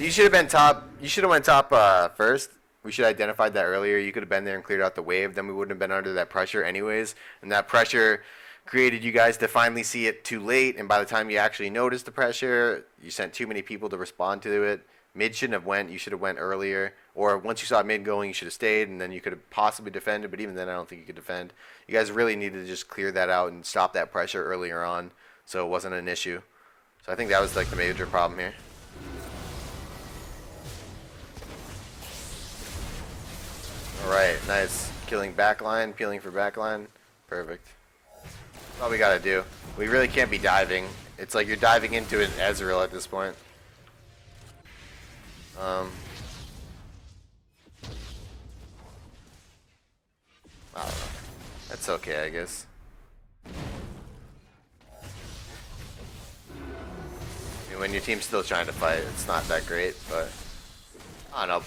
should have been top. You should have went top first. We should have identified that earlier. You could have been there and cleared out the wave. Then we wouldn't have been under that pressure anyways. And that pressure created you guys to finally see it too late. And by the time you actually noticed the pressure, you sent too many people to respond to it. Mid shouldn't have went. You should have went earlier. Or once you saw mid going, you should have stayed. And then you could have possibly defended. But even then, I don't think you could defend. You guys really needed to just clear that out and stop that pressure earlier on, so it wasn't an issue. So I think that was like the major problem here. Alright, nice. Killing backline, peeling for backline. Perfect. That's all we gotta do. We really can't be diving. It's like you're diving into an Ezreal at this point. I don't know. That's okay, I guess. When your team's still trying to fight, it's not that great, but I don't know.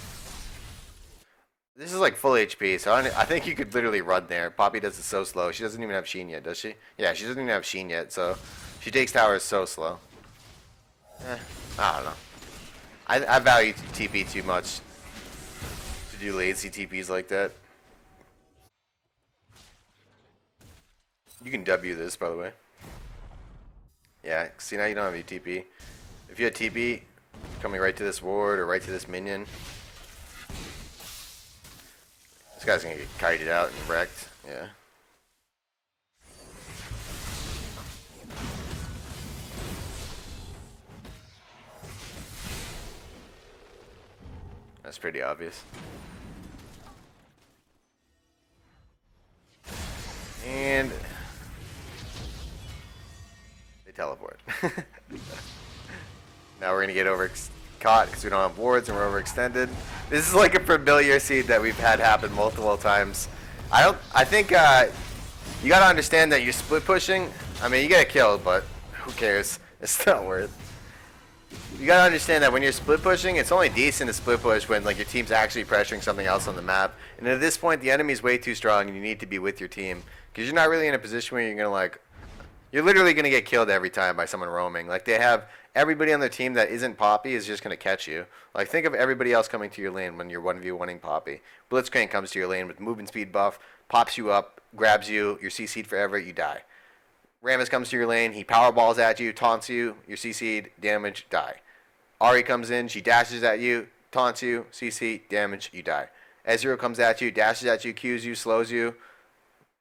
This is like full HP, so I think you could literally run there. Poppy does it so slow. She doesn't even have Sheen yet, does she? Yeah, she doesn't even have Sheen yet, so she takes towers so slow. I don't know. I value TP too much to do lazy TPs like that. You can W this, by the way. Yeah, see now you don't have any TP. If you had TP coming right to this ward or right to this minion, this guy's gonna get kited out and wrecked. Yeah. That's pretty obvious. And they teleport. Now we're gonna get caught because we don't have wards and we're overextended. This is like a familiar scene that we've had happen multiple times. I think you gotta understand that you're split pushing. I mean, you get killed, but who cares? It's not worth. You gotta understand that when you're split pushing, it's only decent to split push when like your team's actually pressuring something else on the map. And at this point, the enemy's way too strong, and you need to be with your team because you're not really in a position where you're gonna like. You're literally gonna get killed every time by someone roaming. Like they have everybody on their team that isn't Poppy is just gonna catch you. Like think of everybody else coming to your lane when you're 1v1ing Poppy. Blitzcrank comes to your lane with movement speed buff, pops you up, grabs you, you're CC'd forever, you die. Rammus comes to your lane, he power balls at you, taunts you, you're CC'd, damage, die. Ari comes in, she dashes at you, taunts you, CC, damage, you die. SRO comes at you, dashes at you, Qs you, slows you,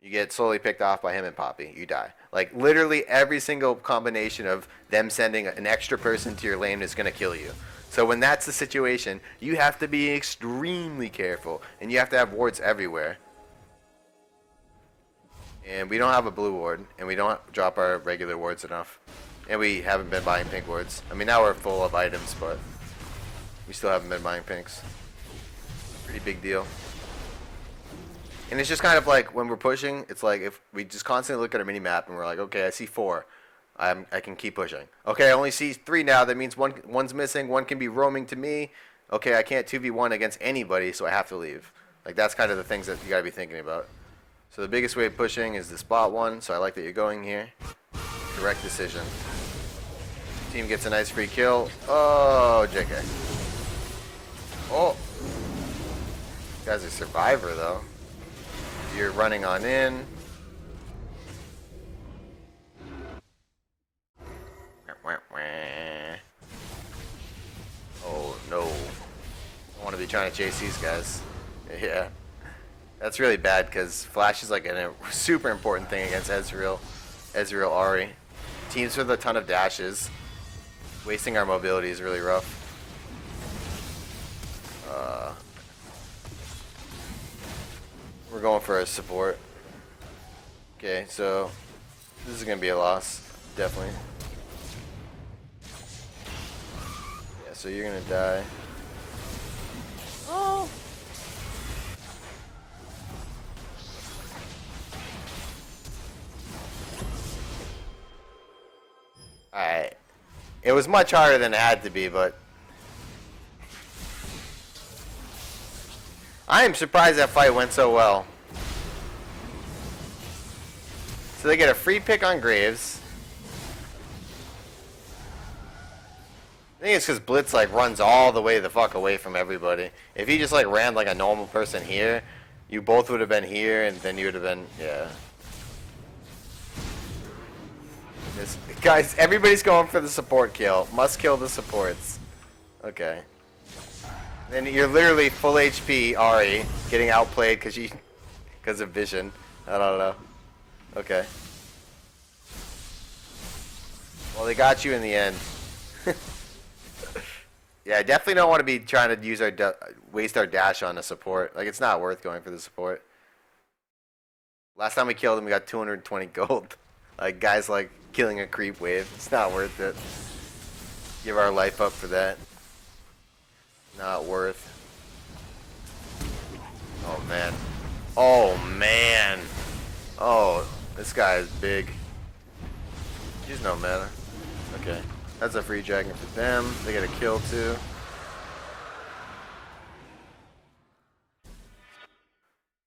you get slowly picked off by him and Poppy, you die. Like, literally every single combination of them sending an extra person to your lane is going to kill you. So when that's the situation, you have to be extremely careful, and you have to have wards everywhere. And we don't have a blue ward, and we don't drop our regular wards enough. And we haven't been buying pink wards. I mean, now we're full of items, but we still haven't been buying pinks. Pretty big deal. And it's just kind of like when we're pushing, it's like if we just constantly look at our mini map and we're like, okay, I see 4. I can keep pushing. Okay, I only see 3 now. That means one's missing. One can be roaming to me. Okay, I can't 2v1 against anybody, so I have to leave. Like, that's kind of the things that you got to be thinking about. So the biggest way of pushing is the spot one, so I like that you're going here. Correct decision. Team gets a nice free kill. Oh, JK. Oh. You guys are survivor, though. You're running on in. Oh, no. I want to be trying to chase these guys. Yeah. That's really bad because Flash is like a super important thing against Ezreal Ahri. Teams with a ton of dashes. Wasting our mobility is really rough. We're going for a support. Okay, so this is going to be a loss. Definitely. Yeah, so you're going to die. Oh! Alright. It was much harder than it had to be, but I am surprised that fight went so well. So they get a free pick on Graves. I think it's because Blitz like runs all the way the fuck away from everybody. If he just like ran like a normal person here, you both would have been here and then you would have been, yeah. Guys, everybody's going for the support kill. Must kill the supports. Okay. Then you're literally full HP Ahri getting outplayed because of vision. I don't know. Okay. Well, they got you in the end. Yeah, I definitely don't want to be trying to use waste our dash on a support. Like, it's not worth going for the support. Last time we killed him, we got 220 gold. Like, guys like killing a creep wave. It's not worth it. Give our life up for that. Not worth. Oh, man. Oh, man. Oh, this guy is big. He's no mana. Okay. That's a free dragon for them. They get a kill, too.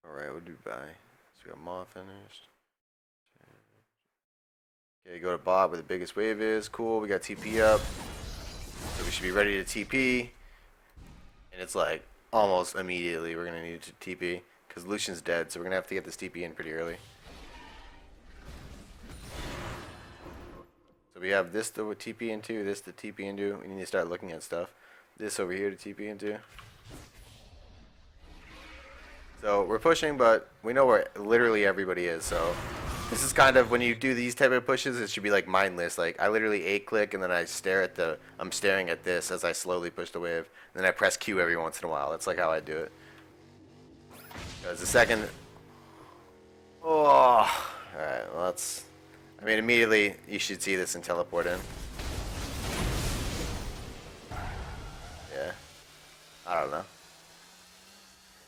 Alright, what do we buy? So we got Maw finished. Okay, go to bot where the biggest wave is. Cool, we got TP up. So we should be ready to TP. And it's like almost immediately we're going to need to TP. Because Lucian's dead, so we're going to have to get this TP in pretty early. So we have this to TP into, this to TP into. We need to start looking at stuff. This over here to TP into. So we're pushing, but we know where literally everybody is, so this is kind of when you do these type of pushes, it should be like mindless. Like I literally 8-click and then I I'm staring at this as I slowly push the wave. And then I press Q every once in a while. That's like how I do it. Because the second, oh, alright, well that's, I mean immediately you should see this and teleport in. Yeah, I don't know.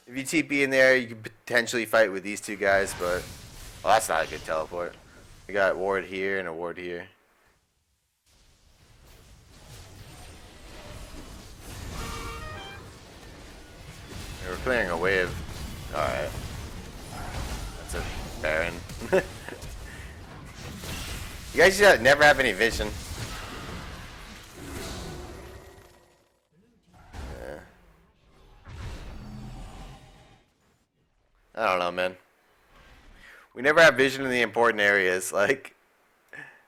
If you TP in there, you could potentially fight with these two guys, but well, that's not a good teleport. We got a ward here and a ward here. Yeah, we're clearing a wave. Alright. That's a Baron. You guys just never have any vision. Yeah. I don't know, man. We never have vision in the important areas. Like,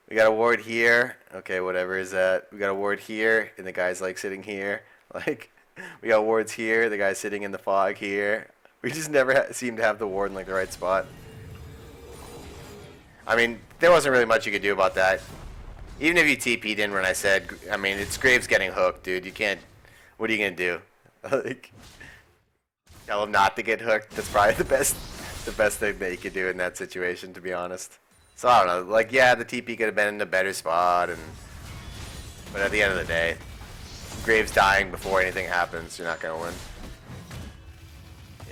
We got a ward here. Okay, whatever is that. We got a ward here, and the guy's like sitting here. Like, we got wards here. The guy's sitting in the fog here. We just never seem to have the ward in like the right spot. I mean, there wasn't really much you could do about that. Even if you TP'd in when I said, I mean, it's Graves getting hooked, dude. You can't. What are you gonna do? Like, tell him not to get hooked. That's probably the best thing that you could do in that situation, to be honest. So I don't know. Like, yeah, the TP could have been in a better spot, but at the end of the day, Graves dying before anything happens, you're not gonna win.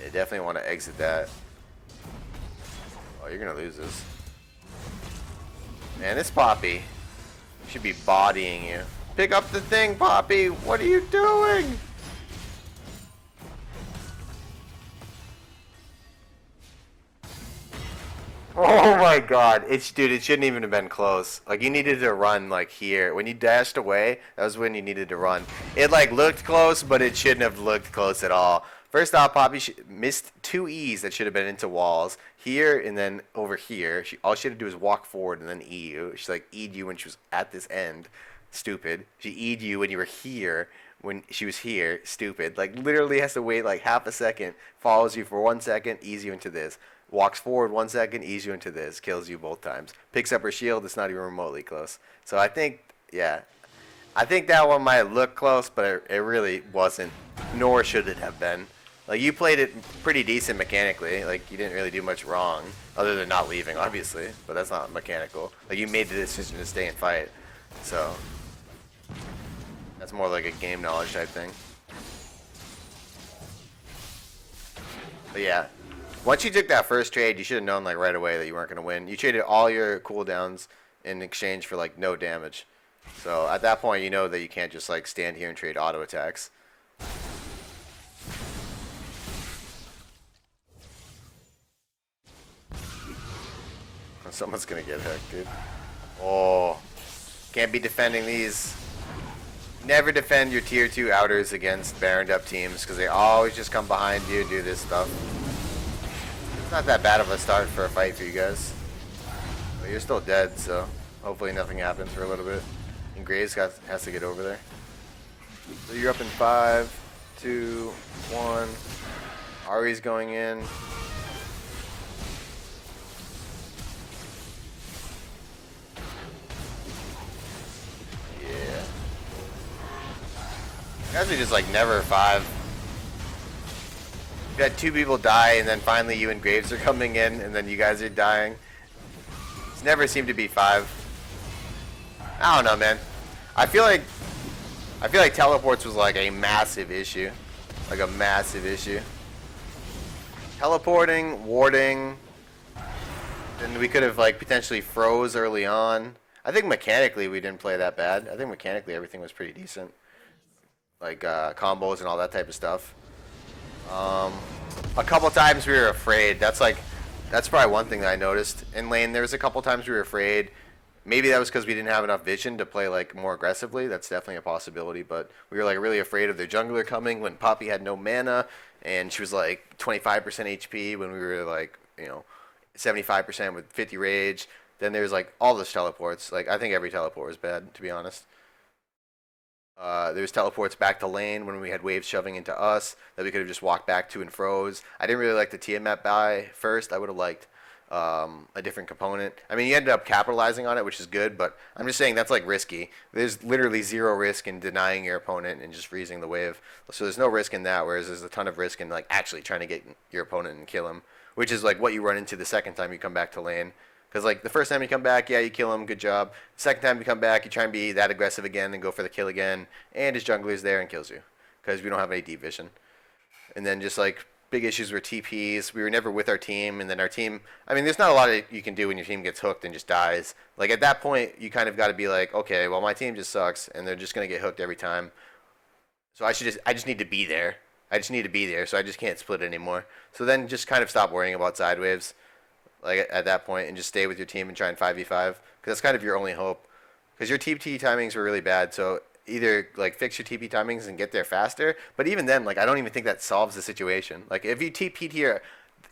You definitely want to exit that. Oh, you're gonna lose this. Man, this Poppy should be bodying you. Pick up the thing, Poppy! What are you doing? Oh my god. Dude, it shouldn't even have been close. Like, you needed to run, like, here. When you dashed away, that was when you needed to run. It, like, looked close, but it shouldn't have looked close at all. First off, Poppy missed 2 E's that should have been into walls. Here and then over here. All she had to do was walk forward and then E you. She, like, E'd you when she was at this end. Stupid. She E'd you when you were here. When she was here. Stupid. Like, literally has to wait, like, half a second. Follows you for 1 second. E's you into this. Walks forward 1 second, ease you into this, kills you both times. Picks up her shield, it's not even remotely close. So I think, yeah. I think that one might look close, but it really wasn't, nor should it have been. Like, you played it pretty decent mechanically. Like, you didn't really do much wrong, other than not leaving, obviously. But that's not mechanical. Like, you made the decision to stay and fight. So, that's more like a game knowledge type thing. But yeah. Once you took that first trade, you should have known like right away that you weren't going to win. You traded all your cooldowns in exchange for like no damage. So at that point, you know that you can't just like stand here and trade auto attacks. Someone's going to get hooked, dude. Oh, can't be defending these. Never defend your tier 2 outers against baroned up teams because they always just come behind you and do this stuff. It's not that bad of a start for a fight for you guys. But you're still dead, so hopefully nothing happens for a little bit. And Graves has to get over there. So you're up in 5, 2, 1. Ari's going in. Yeah. You guys are just like never 5. You had 2 people die, and then finally you and Graves are coming in, and then you guys are dying. It's never seemed to be 5. I don't know, man. I feel like teleports was like a massive issue, like a massive issue. Teleporting, warding, then we could have like potentially froze early on. I think mechanically we didn't play that bad. I think mechanically everything was pretty decent, like combos and all that type of stuff. A couple times we were afraid. That's probably one thing that I noticed in lane. There was a couple times we were afraid. Maybe that was because we didn't have enough vision to play like more aggressively. That's definitely a possibility. But we were like really afraid of their jungler coming when Poppy had no mana and she was like 25% HP when we were like 75% with 50 rage. Then there's like all those teleports. Like I think every teleport was bad, to be honest. There's teleports back to lane when we had waves shoving into us that we could have just walked back to and froze. I didn't really like the Tiamat buy first. I would have liked a different component. I mean, you ended up capitalizing on it, which is good, but I'm just saying that's like risky. There's literally 0 risk in denying your opponent and just freezing the wave. So there's no risk in that, whereas there's a ton of risk in like actually trying to get your opponent and kill him, which is like what you run into the second time you come back to lane. Because, like, the first time you come back, yeah, you kill him, good job. The second time you come back, you try and be that aggressive again and go for the kill again. And his jungler's there and kills you. Because we don't have any deep vision. And then just, like, big issues were TPs. We were never with our team. And then our team, I mean, there's not a lot you can do when your team gets hooked and just dies. Like, at that point, you kind of got to be like, okay, well, my team just sucks. And they're just going to get hooked every time. So I just need to be there. I just need to be there. So I just can't split anymore. So then just kind of stop worrying about side waves. Like at that point, and just stay with your team and try and 5v5, because that's kind of your only hope. Because your TP timings were really bad, so either like fix your TP timings and get there faster. But even then, like I don't even think that solves the situation. Like if you TP'd here,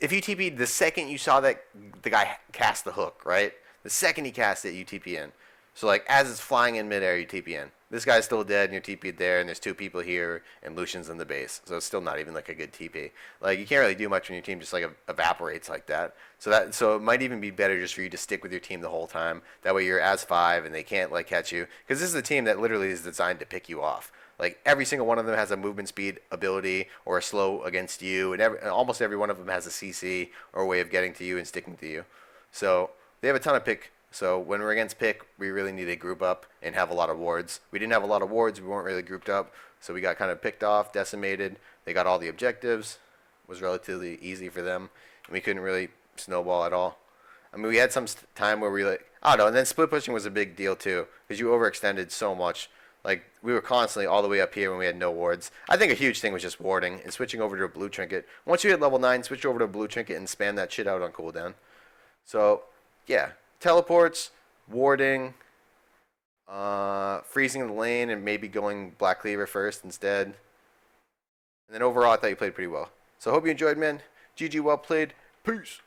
if you TP'd the second you saw that the guy cast the hook, right? The second he cast it, you TP in. So like as it's flying in midair, you TP in. This guy's still dead, and you're TP'd there, and there's 2 people here, and Lucian's in the base. So it's still not even like a good TP. Like you can't really do much when your team just like evaporates like that. So it might even be better just for you to stick with your team the whole time. That way you're as 5, and they can't like catch you, because this is a team that literally is designed to pick you off. Like every single one of them has a movement speed ability or a slow against you, and almost every one of them has a CC or a way of getting to you and sticking to you. So they have a ton of pick. So when we're against pick, we really need to group up and have a lot of wards. We didn't have a lot of wards. We weren't really grouped up. So we got kind of picked off, decimated. They got all the objectives. It was relatively easy for them. And we couldn't really snowball at all. I mean, we had some time where we like, I don't know. And then split pushing was a big deal too, because you overextended so much. Like we were constantly all the way up here when we had no wards. I think a huge thing was just warding and switching over to a blue trinket. Once you hit level 9, switch over to a blue trinket and spam that shit out on cooldown. So, yeah. Teleports, warding, freezing the lane, and maybe going Black Cleaver first instead. And then overall, I thought you played pretty well. So I hope you enjoyed, man. GG, well played. Peace.